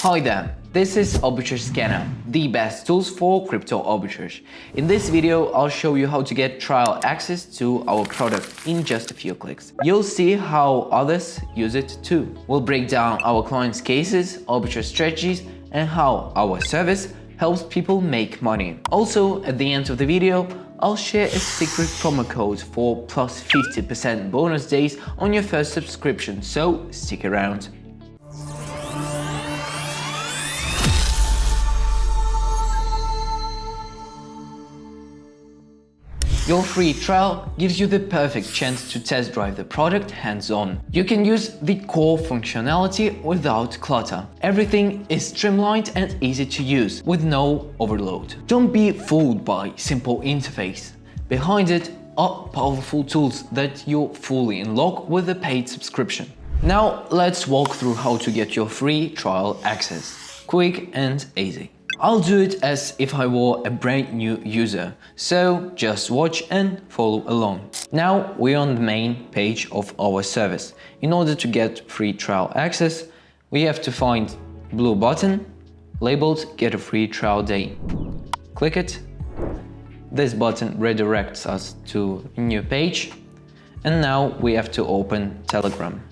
Hi there, this is Arbitrage Scanner, the best tools for crypto arbitrage. In this video, I'll show you how to get trial access to our product in just a few clicks. You'll see how others use it too. We'll break down our clients' cases, arbitrage strategies, and how our service helps people make money. Also, at the end of the video, I'll share a secret promo code for plus 50% bonus days on your first subscription, so stick around. Your free trial gives you the perfect chance to test drive the product hands-on. You can use the core functionality without clutter. Everything is streamlined and easy to use, with no overload. Don't be fooled by simple interface. Behind it are powerful tools that you fully unlock with a paid subscription. Now let's walk through how to get your free trial access. Quick and easy. I'll do it as if I were a brand new user, so just watch and follow along. Now we're on the main page of our service. In order to get free trial access, we have to find blue button labeled Get a Free Trial Day. Click it. This button redirects us to a new page, and now we have to open Telegram.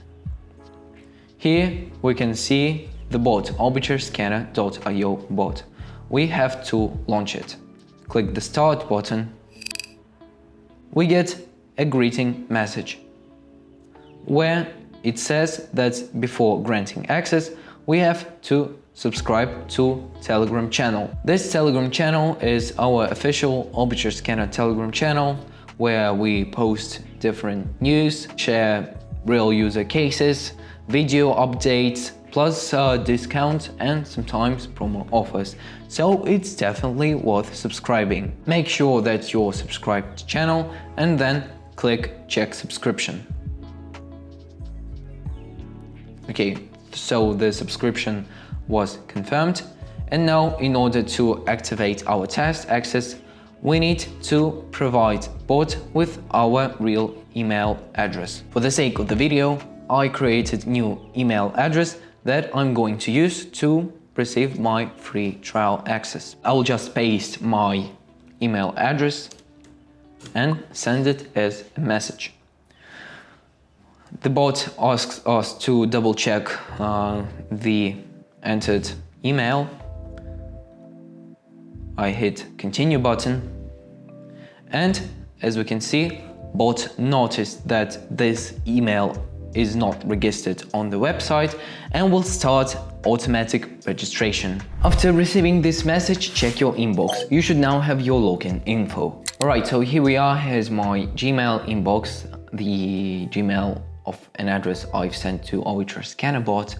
Here we can see the bot arbitragescanner.io bot. We have to launch it. Click the Start button. We get a greeting message where it says that before granting access, we have to subscribe to Telegram channel. This Telegram channel is our official Arbitrage Scanner Telegram channel where we post different news, share real user cases, video updates, plus discounts and sometimes promo offers. So it's definitely worth subscribing. Make sure that you're subscribed to the channel and then click check subscription. Okay, so the subscription was confirmed. And now in order to activate our test access, we need to provide bot with our real email address. For the sake of the video, I created new email address that I'm going to use to receive my free trial access. I'll just paste my email address and send it as a message. The bot asks us to double check the entered email. I hit continue button, and as we can see, bot noticed that this email is not registered on the website and will start automatic registration. After receiving this message, check your inbox. You should now have your login info. Alright, so here we are. Here's my Gmail inbox, the Gmail of an address I've sent to Arbitrage Scanner bot,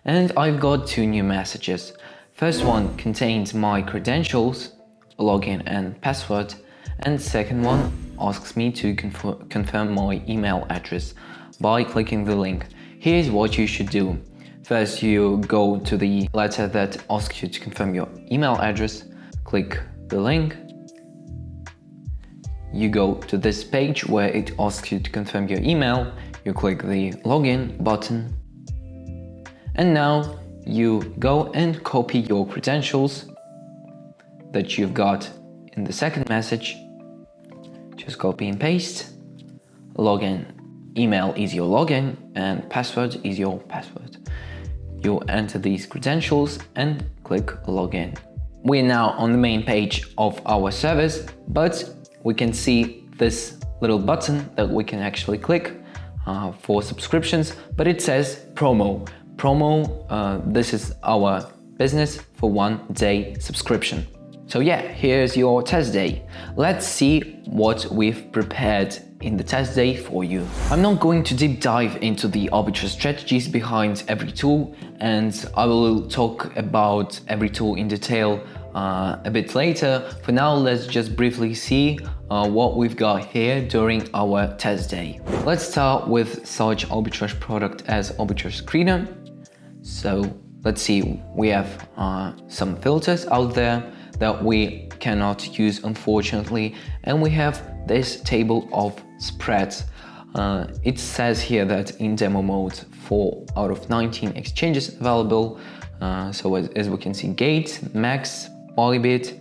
and I've got two new messages. First one contains my credentials, login and password, and second one asks me to confirm my email address by clicking the link. Here's what you should do. First, you go to the letter that asks you to confirm your email address, click the link. You go to this page where it asks you to confirm your email, you click the login button, and now you go and copy your credentials that you've got in the second message. Just copy and paste. Login. Email is your login and password is your password. You enter these credentials and click login. We're now on the main page of our service, but we can see this little button that we can actually click for subscriptions, but it says promo. This is our business for 1 day subscription. So yeah, here's your test day. Let's see what we've prepared in the test day for you. I'm not going to deep dive into the arbitrage strategies behind every tool, and I will talk about every tool in detail a bit later. For now, let's just briefly see what we've got here during our test day. Let's start with such arbitrage product as Arbitrage Screener. So let's see, we have some filters out there that we cannot use, unfortunately, and we have this table of spreads. It says here that in demo mode 4 out of 19 exchanges available, So as we can see, Gate, Max, Bybit,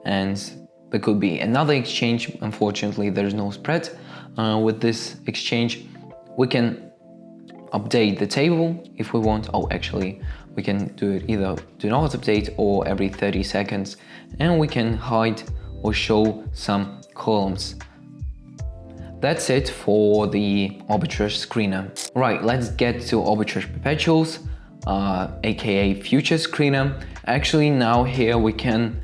and there could be another exchange. Unfortunately, there's no spread with this exchange. We can update the table if we want. Oh, actually, we can do it either do not update or every 30 seconds, and we can hide or show some columns. That's it for the arbitrage screener. Right, let's get to arbitrage perpetuals, aka future screener. Actually, now here we can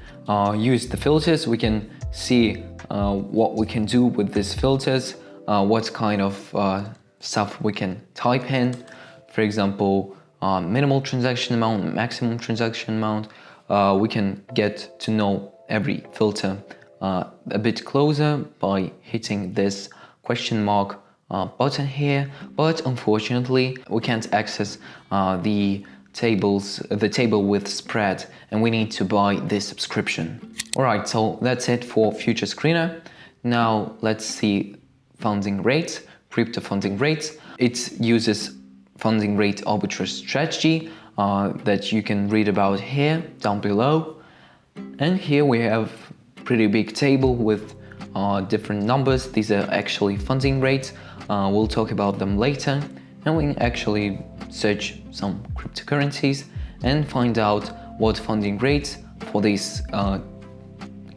use the filters. We can see what we can do with these filters, what kind of stuff we can type in. For example, minimal transaction amount, maximum transaction amount. We can get to know every filter a bit closer by hitting this question mark button here, but unfortunately we can't access the table with spread, and we need to buy this subscription. Alright, so that's it for future screener. Now let's see funding rates, crypto funding rates. It uses funding rate arbitrage strategy that you can read about here down below. And here we have pretty big table with different numbers. These are actually funding rates. We'll talk about them later, and we can actually search some cryptocurrencies and find out what funding rates for these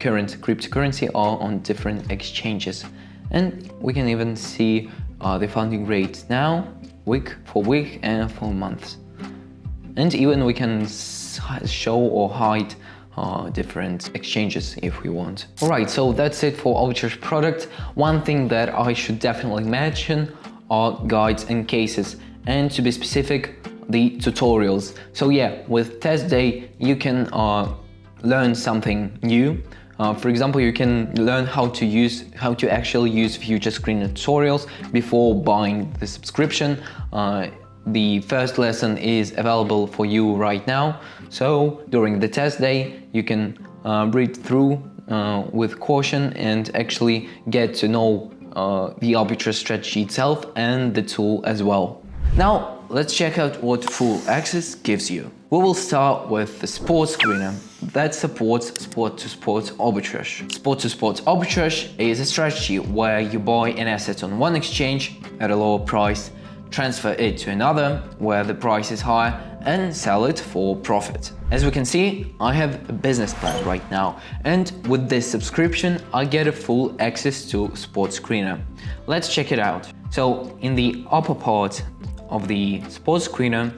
current cryptocurrency are on different exchanges. And we can even see the funding rates now, week for week and for months. And even we can show or hide different exchanges if we want. Alright, so that's it for arbitrage product. One thing that I should definitely mention are guides and cases, and to be specific, the tutorials. So yeah, with test day you can learn something new. For example, you can learn how to actually use future screener tutorials before buying the subscription. The first lesson is available for you right now, so during the test day you can read through with caution and actually get to know the arbitrage strategy itself and the tool as well. Now let's check out what full access gives you. We will start with the sports screener that supports spot-to-spot arbitrage. Spot-to-spot arbitrage is a strategy where you buy an asset on one exchange at a lower price, transfer it to another where the price is higher, and sell it for profit. As we can see, I have a business plan right now, and with this subscription I get a full access to Sports Screener. Let's check it out. So in the upper part of the Sports Screener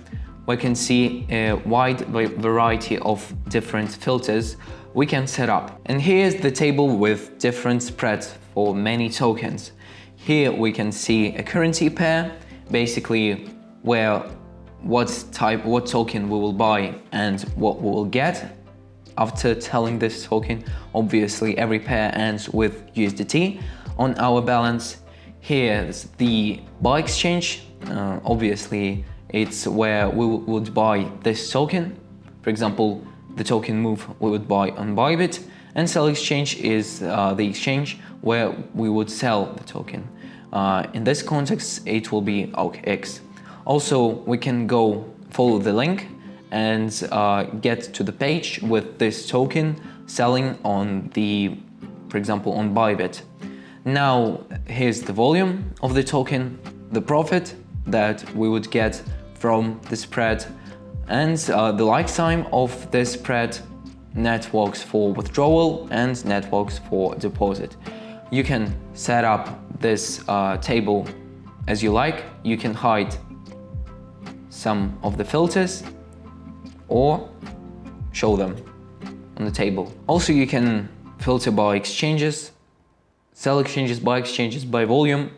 we can see a wide variety of different filters we can set up. And here's the table with different spreads for many tokens. Here we can see a currency pair, basically where what token we will buy and what we will get after telling this token. Obviously every pair ends with USDT on our balance. Here's the buy exchange. Obviously it's where we would buy this token. For example, the token move we would buy on Bybit, and sell exchange is the exchange where we would sell the token. In this context, it will be OKX. Also, we can go follow the link and get to the page with this token selling on for example, on Bybit. Now, here's the volume of the token, the profit that we would get from the spread, and the lifetime of this spread, networks for withdrawal and networks for deposit. You can set up this table as you like. You can hide some of the filters or show them on the table. Also, you can filter by exchanges, sell exchanges, by volume,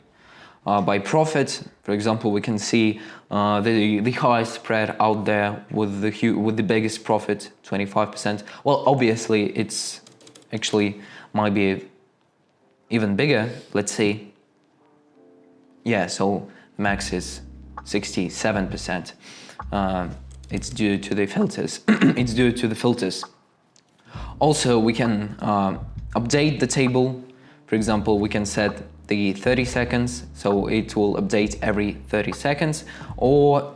by profit. For example, we can see the highest spread out there with the biggest profit, 25%. Well, obviously it's actually might be even bigger. Let's see. Yeah, so max is 67%. It's due to the filters. It's due to the filters. Also, we can update the table. For example, we can set the 30 seconds, so it will update every 30 seconds, or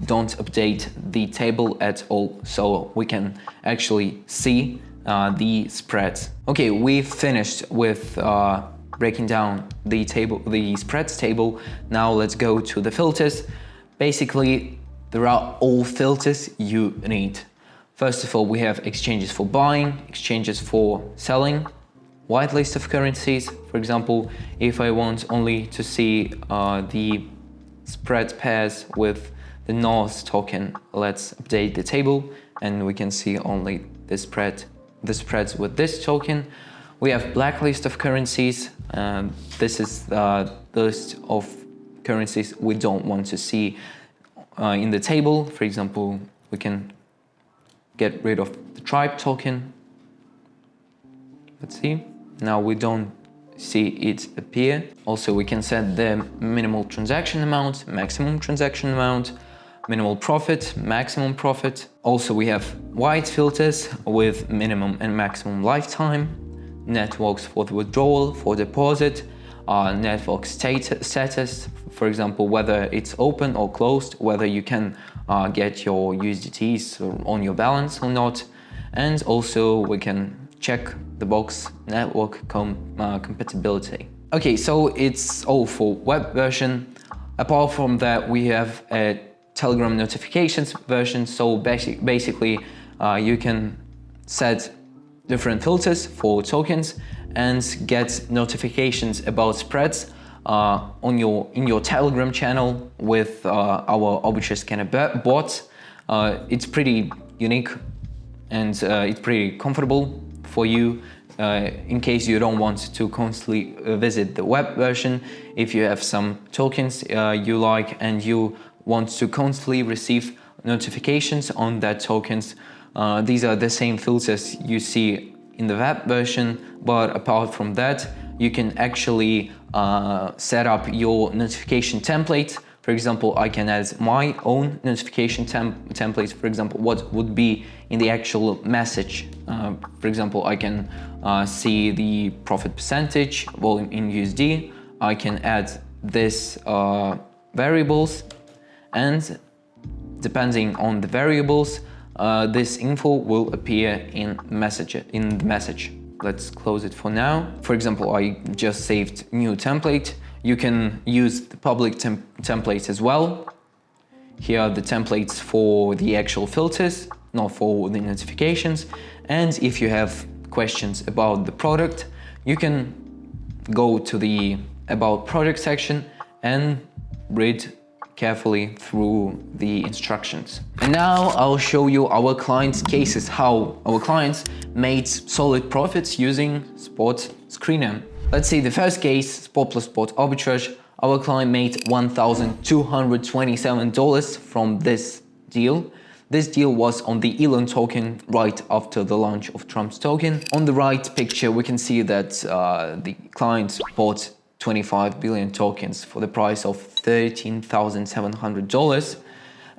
don't update the table at all, so we can actually see the spreads. Okay, we've finished with breaking down the spreads table. Now let's go to the filters. Basically, there are all filters you need. First of all, we have exchanges for buying, exchanges for selling, whitelist of currencies. For example, if I want only to see the spread pairs with the North token, let's update the table and we can see only the spreads with this token. We have blacklist of currencies. This is the list of currencies we don't want to see in the table. For example, we can get rid of the tribe token. Let's see. Now we don't see it appear. Also, we can set the minimal transaction amount, maximum transaction amount, minimal profit, maximum profit. Also, we have white filters with minimum and maximum lifetime, networks for the withdrawal, for deposit, network status, for example, whether it's open or closed, whether you can get your USDTs on your balance or not. And also we can check the box network compatibility. Okay, so it's all for web version. Apart from that, we have a Telegram notifications version. So basically you can set different filters for tokens and get notifications about spreads in your Telegram channel with our Arbitrage Scanner bot. It's pretty unique and it's pretty comfortable for you in case you don't want to constantly visit the web version. If you have some tokens you like and you want to constantly receive notifications on that tokens, these are the same filters you see in the web version, but apart from that, you can actually set up your notification template. For example, I can add my own notification template. For example, what would be in the actual message. For example, I can see the profit percentage, volume in USD. I can add this variables, and depending on the variables, this info will appear in the message. Let's close it for now. For example, I just saved new template. You can use the public templates as well. Here are the templates for the actual filters, not for the notifications. And if you have questions about the product, you can go to the About Product section and read carefully through the instructions. And now I'll show you our clients' cases, how our clients made solid profits using Spot Screener. Let's see the first case, Spot plus Spot Arbitrage. Our client made $1,227 from this deal. This deal was on the Elon token right after the launch of Trump's token. On the right picture, we can see that the client bought 25 billion tokens for the price of $13,700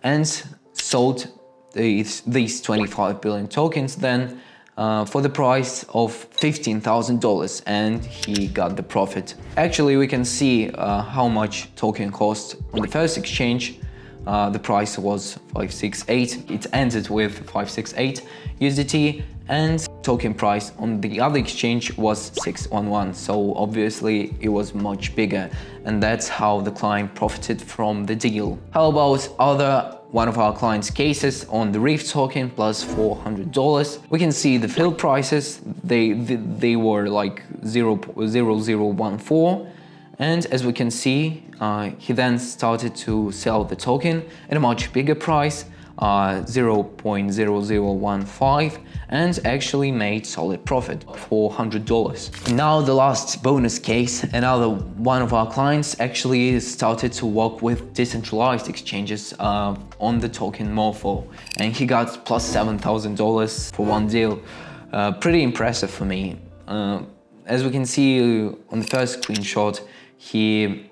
and sold these 25 billion tokens then for the price of $15,000, and he got the profit. Actually, we can see how much token cost on the first exchange. The price was 568. It ended with 568 USDT, and token price on the other exchange was 611. So obviously it was much bigger, and that's how the client profited from the deal. How about one of our clients' cases on the Reef token plus $400? We can see the fill prices. They were like 0.0014. And as we can see, he then started to sell the token at a much bigger price, 0.0015, and actually made solid profit, $400. Now the last bonus case, another one of our clients actually started to work with decentralized exchanges on the token Morpho, and he got plus $7,000 for one deal. Pretty impressive for me. As we can see on the first screenshot, he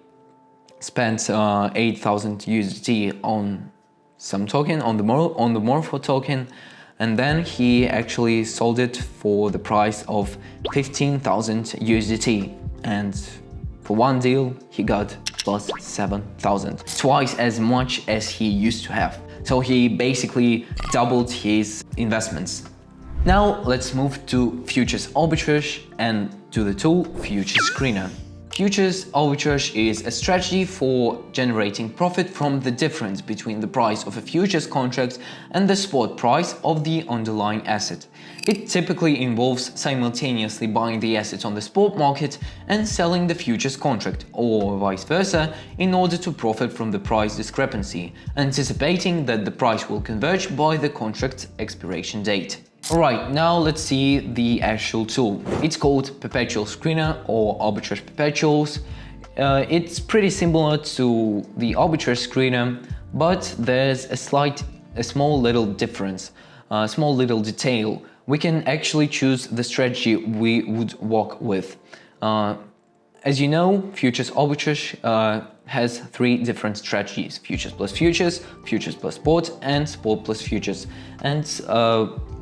spent 8,000 USD on some token, on the Morpho token, and then he actually sold it for the price of 15,000 USDT. And for one deal, he got plus 7,000, twice as much as he used to have. So he basically doubled his investments. Now let's move to futures arbitrage and to the tool futures screener. Futures arbitrage is a strategy for generating profit from the difference between the price of a futures contract and the spot price of the underlying asset. It typically involves simultaneously buying the asset on the spot market and selling the futures contract, or vice versa, in order to profit from the price discrepancy, anticipating that the price will converge by the contract's expiration date. Alright, now let's see the actual tool. It's called Perpetual Screener or Arbitrage Perpetuals. It's pretty similar to the Arbitrage Screener, but there's a small little difference, a small little detail. We can actually choose the strategy we would work with. As you know, Futures Arbitrage has three different strategies: Futures plus Futures, Futures plus Spot, and Spot plus Futures. And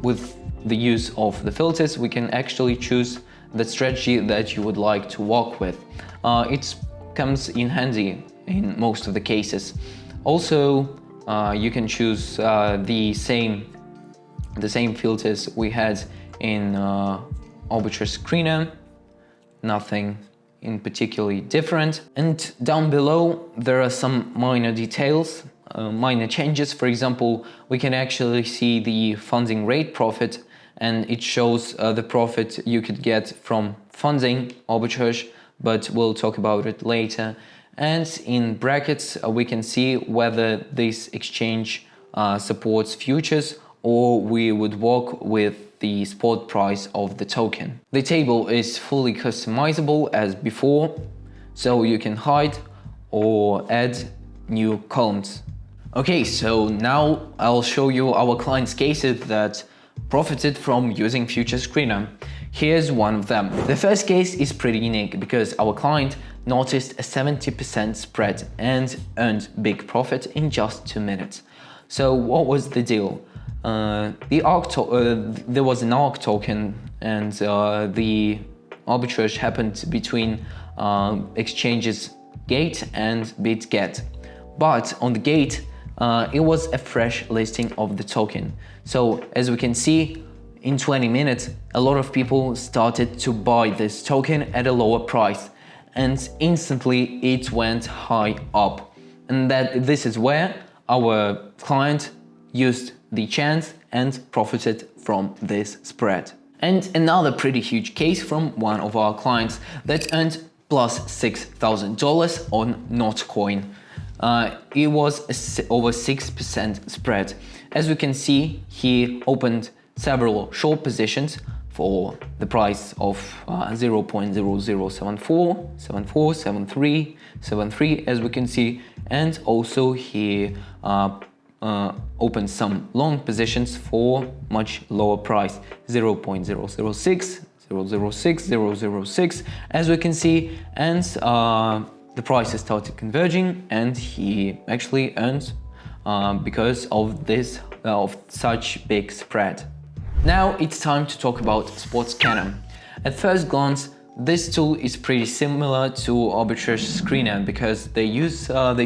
with the use of the filters, we can actually choose the strategy that you would like to work with. It comes in handy in most of the cases. Also, you can choose the same filters we had in Arbitrage Screener. Nothing in particularly different. And down below there are some minor details, minor changes. For example, we can actually see the funding rate profit, and it shows the profit you could get from funding arbitrage, but we'll talk about it later. And in brackets we can see whether this exchange supports futures, or we would work with the spot price of the token. The table is fully customizable as before, so you can hide or add new columns. Okay, so now I'll show you our clients' cases that profited from using Futures Screener. Here's one of them. The first case is pretty unique because our client noticed a 70% spread and earned big profit in just 2 minutes. So what was the deal? There was an ARC token, and the arbitrage happened between exchanges Gate and BitGet. But on the Gate, it was a fresh listing of the token. So as we can see, in 20 minutes, a lot of people started to buy this token at a lower price, and instantly it went high up. And this is where our client used the chance and profited from this spread. And another pretty huge case from one of our clients that earned plus $6,000 on Notcoin. It was over 6% spread. As we can see, he opened several short positions for the price of 0.0074, 74, 73, 73, as we can see, and also he opened some long positions for much lower price, 0.006, 006, 006, as we can see, and the prices started converging, and he actually earned because of this of such big spread. Now it's time to talk about Spot Scanner. At first glance, this tool is pretty similar to Arbitrage Screener because they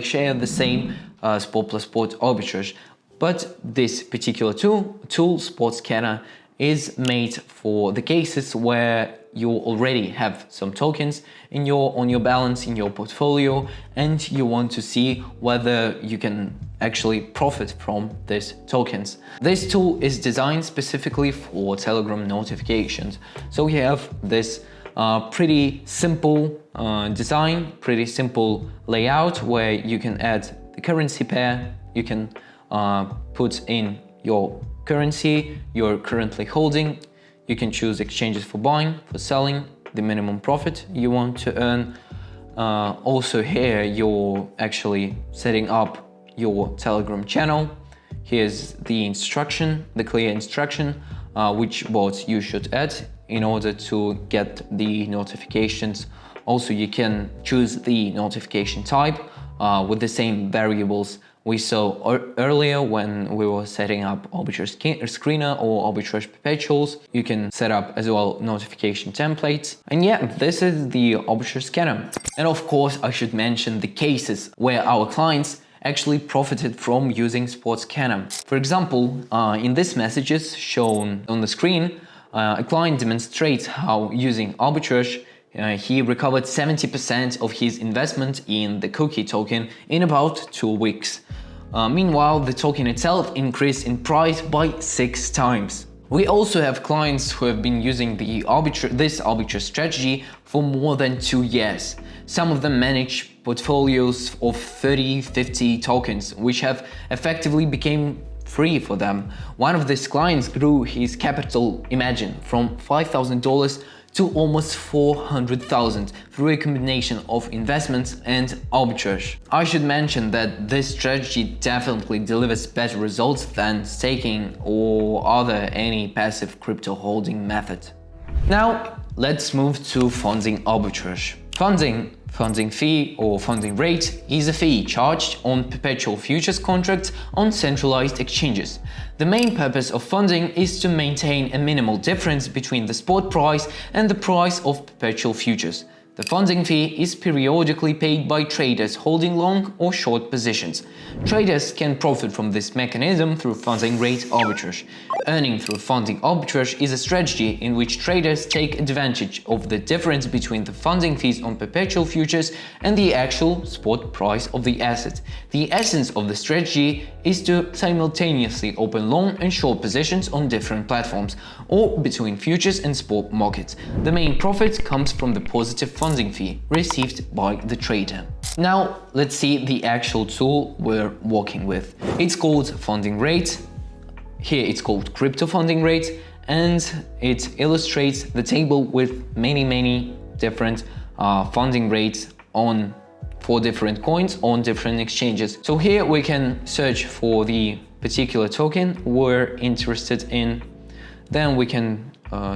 share the same spot plus spot arbitrage, but this particular tool, Spot Scanner, is made for the cases where you already have some tokens on your balance, in your portfolio, and you want to see whether you can actually profit from these tokens. This tool is designed specifically for Telegram notifications. So we have this pretty simple design, pretty simple layout where you can add the currency pair, you can put in your currency you're currently holding, you can choose exchanges for buying, for selling, the minimum profit you want to earn. Also here you're actually setting up your Telegram channel. Here's the instruction, the clear instruction, which bots you should add in order to get the notifications. Also, you can choose the notification type, with the same variables we saw earlier when we were setting up arbitrage screener or arbitrage perpetuals. You can set up as well notification templates. And yeah, this is the arbitrage scanner. And of course, I should mention the cases where our clients actually profited from using Spot Scanner. For example, in these messages shown on the screen, a client demonstrates how using arbitrage he recovered 70% of his investment in the cookie token in about 2 weeks. Meanwhile, the token itself increased in price by 6 times. We also have clients who have been using this arbitrage strategy for more than 2 years. Some of them manage portfolios of 30, 50 tokens, which have effectively become free for them. One of these clients grew his capital, imagine, from $5,000 to almost 400,000 through a combination of investments and arbitrage. I should mention that this strategy definitely delivers better results than staking or any passive crypto holding method. Now let's move to funding arbitrage. Funding fee or funding rate is a fee charged on perpetual futures contracts on centralized exchanges. The main purpose of funding is to maintain a minimal difference between the spot price and the price of perpetual futures. The funding fee is periodically paid by traders holding long or short positions. Traders can profit from this mechanism through funding rate arbitrage. Earning through funding arbitrage is a strategy in which traders take advantage of the difference between the funding fees on perpetual futures and the actual spot price of the asset. The essence of the strategy is to simultaneously open long and short positions on different platforms or between futures and spot markets. The main profit comes from the positive funding fee received by the trader. Now let's see the actual tool we're working with. It's called funding rate. Here it's called crypto funding rate, and it illustrates the table with many different funding rates for different coins on different exchanges. So here we can search for the particular token we're interested in. Then we can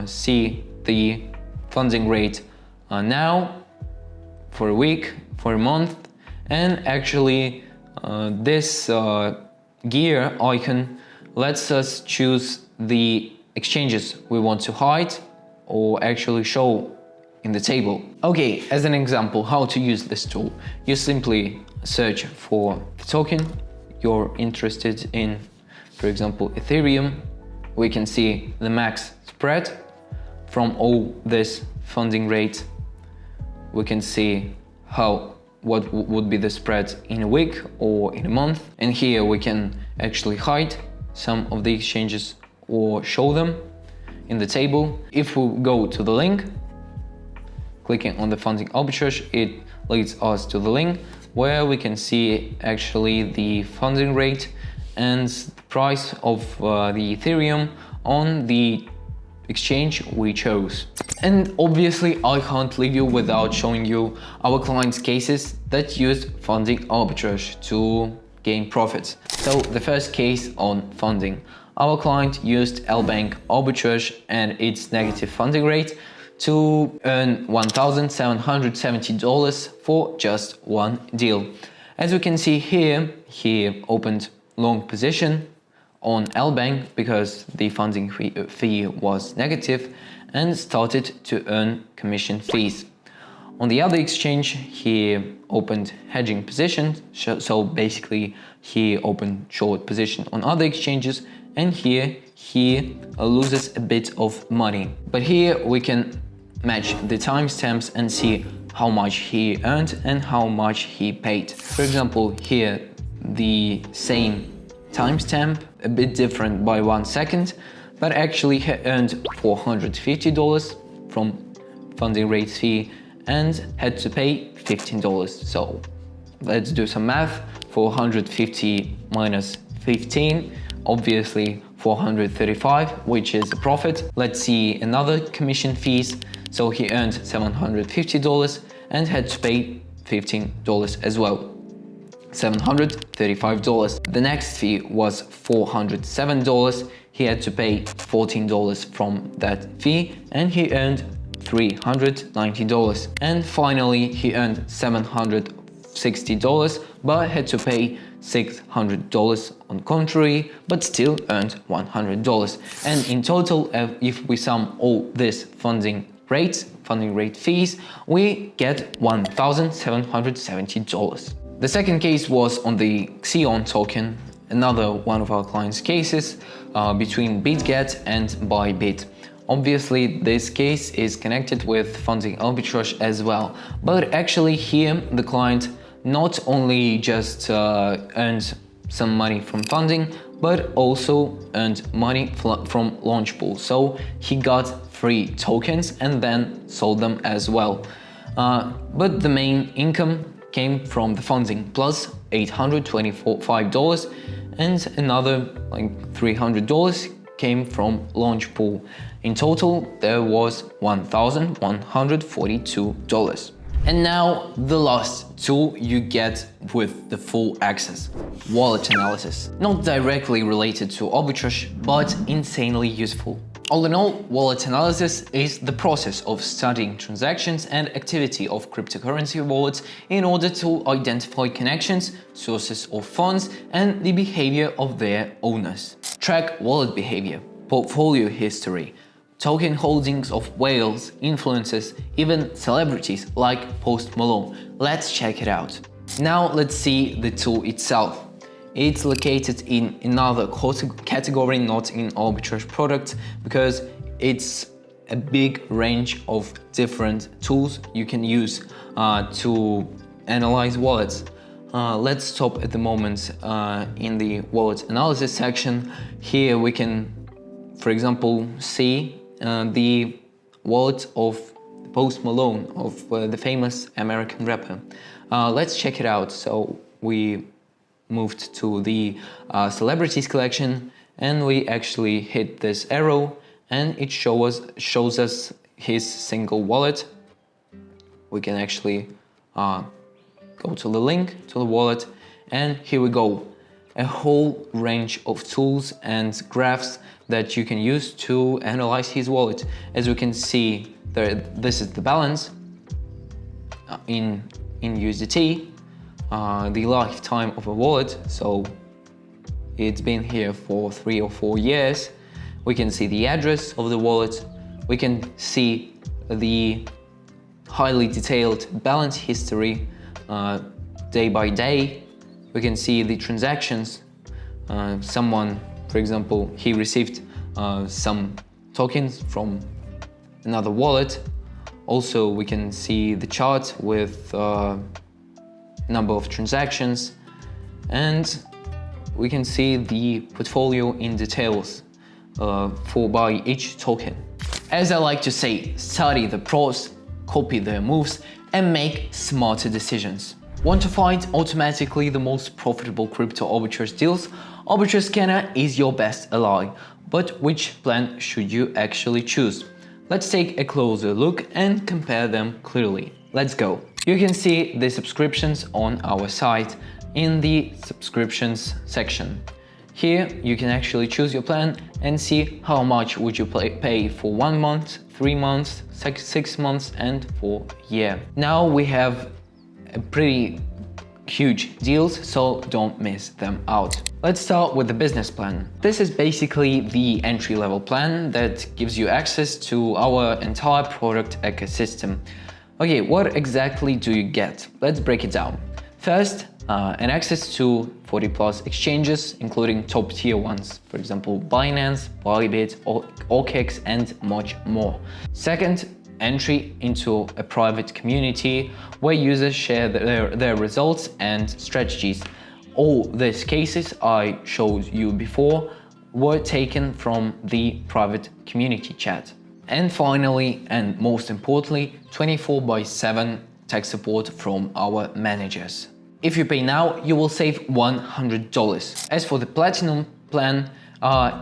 see the funding rate now, for a week, for a month, and actually this gear icon lets us choose the exchanges we want to hide or actually show in the table. Okay, as an example how to use this tool, you simply search for the token you're interested in. For example, Ethereum. We can see the max spread from all this funding rate. We can see what would be the spread in a week or in a month, and here we can actually hide some of the exchanges or show them in the table. If we go to the link, clicking on the funding arbitrage, it leads us to the link where we can see actually the funding rate and the price of the Ethereum on the exchange we chose. And obviously I can't leave you without showing you our clients' cases that used funding arbitrage to gain profits. So the first case on funding. Our client used LBank arbitrage and its negative funding rate to earn $1,770 for just one deal. As we can see here, he opened long position on LBank because the funding fee was negative and started to earn commission fees. On the other exchange, he opened hedging position, so basically he opened short position on other exchanges, and here he loses a bit of money. But here we can match the timestamps and see how much he earned and how much he paid. For example, here the same timestamp, a bit different by 1 second, but actually he earned $450 from funding rate fee and had to pay $15. So let's do some math. 450 minus 15, obviously 435, which is a profit. Let's see another commission fees. So he earned $750 and had to pay $15 as well. $735. The next fee was $407. He had to pay $14 from that fee and he earned $390. And finally he earned $740 $60, but had to pay $600 on contrary, but still earned $100. And in total, if we sum all these funding rate fees, we get $1,770. The second case was on the Xeon token, another one of our clients' cases between BitGet and Bybit. Obviously, this case is connected with funding arbitrage as well, but actually here the client not only just earned some money from funding, but also earned money from launch pool. So he got free tokens and then sold them as well. But the main income came from the funding, plus $825, and another like $300 came from launch pool. In total, there was $1,142. And now the last tool you get with the full access: wallet analysis. Not directly related to arbitrage, but insanely useful. All in all, wallet analysis is the process of studying transactions and activity of cryptocurrency wallets in order to identify connections, sources of funds, and the behavior of their owners. Track wallet behavior, portfolio history, token holdings of whales, influencers, even celebrities like Post Malone. Let's check it out. Now let's see the tool itself. It's located in another category, not in arbitrage products, because it's a big range of different tools you can use to analyze wallets. Let's stop at the moment in the wallet analysis section. Here we can, for example, see the wallet of Post Malone, of the famous American rapper. Let's check it out. So we moved to the celebrities collection, and we actually hit this arrow, and it shows us his single wallet. We can actually go to the link to the wallet, and here we go. A whole range of tools and graphs that you can use to analyze his wallet. As you can see, this is the balance in USDT. The lifetime of a wallet, so it's been here for 3 or 4 years. We can see the address of the wallet. We can see the highly detailed balance history day by day. We can see the transactions. Someone, for example, he received some tokens from another wallet. Also, we can see the chart with number of transactions, and we can see the portfolio in details by each token. As I like to say, study the pros, copy their moves, and make smarter decisions. Want to find automatically the most profitable crypto arbitrage deals? Arbitrage Scanner is your best ally, but which plan should you actually choose? Let's take a closer look and compare them clearly. Let's go. You can see the subscriptions on our site in the subscriptions section. Here you can actually choose your plan and see how much would you pay for 1 month, 3 months, 6 months, and for a year. Now we have a pretty huge deals, so don't miss them out. Let's start with the business plan. This is basically the entry-level plan that gives you access to our entire product ecosystem. Okay, what exactly do you get? Let's break it down. First, an access to 40 plus exchanges, including top tier ones, for example, Binance, Bybit, OKX, and much more. Second, entry into a private community where users share their results and strategies. All these cases I showed you before were taken from the private community chat. And finally, and most importantly, 24/7 tech support from our managers. If you pay now, you will save $100. As for the Platinum plan,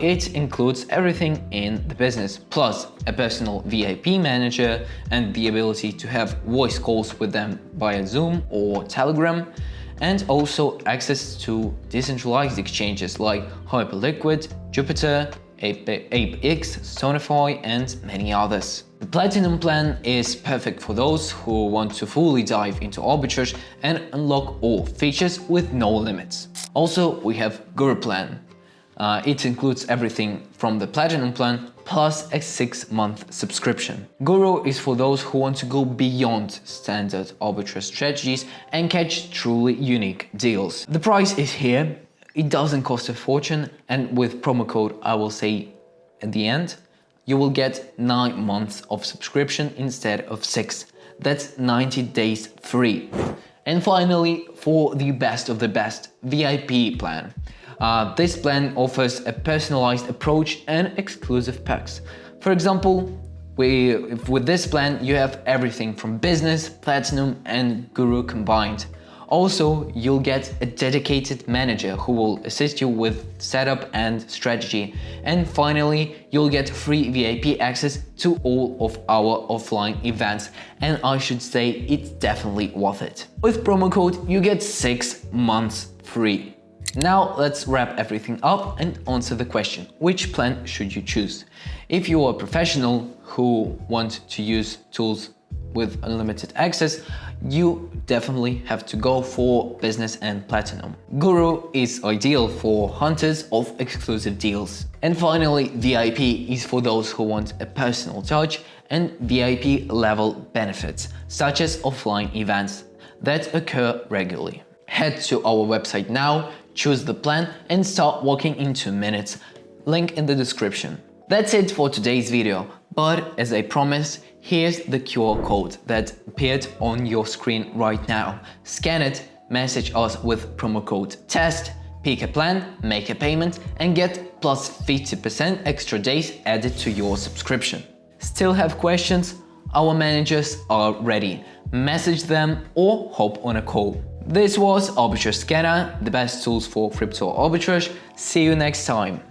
it includes everything in the business, plus a personal VIP manager and the ability to have voice calls with them via Zoom or Telegram, and also access to decentralized exchanges like Hyperliquid, Jupiter, ApeX, Stonify, and many others. The Platinum plan is perfect for those who want to fully dive into arbitrage and unlock all features with no limits. Also, we have Guru plan. It includes everything from the Platinum plan plus a 6-month subscription. Guru is for those who want to go beyond standard arbitrage strategies and catch truly unique deals. The price is here, it doesn't cost a fortune, and with promo code I will say at the end, you will get 9 months of subscription instead of 6. That's 90 days free. And finally, for the best of the best, VIP plan. This plan offers a personalized approach and exclusive perks. For example, with this plan, you have everything from business, platinum, and guru combined. Also, you'll get a dedicated manager who will assist you with setup and strategy. And finally, you'll get free VIP access to all of our offline events. And I should say it's definitely worth it. With promo code, you get 6 months free. Now let's wrap everything up and answer the question, which plan should you choose? If you are a professional who want to use tools with unlimited access, you definitely have to go for business and platinum. Guru is ideal for hunters of exclusive deals. And finally, VIP is for those who want a personal touch and VIP level benefits, such as offline events that occur regularly. Head to our website now, choose the plan and start walking in 2 minutes. Link in the description. That's it for today's video, but as I promised, here's the QR code that appeared on your screen right now. Scan it, message us with promo code TEST, pick a plan, make a payment and get plus 50% extra days added to your subscription. Still have questions? Our managers are ready. Message them or hop on a call. This was Arbitrage Scanner, the best tools for crypto arbitrage. See you next time.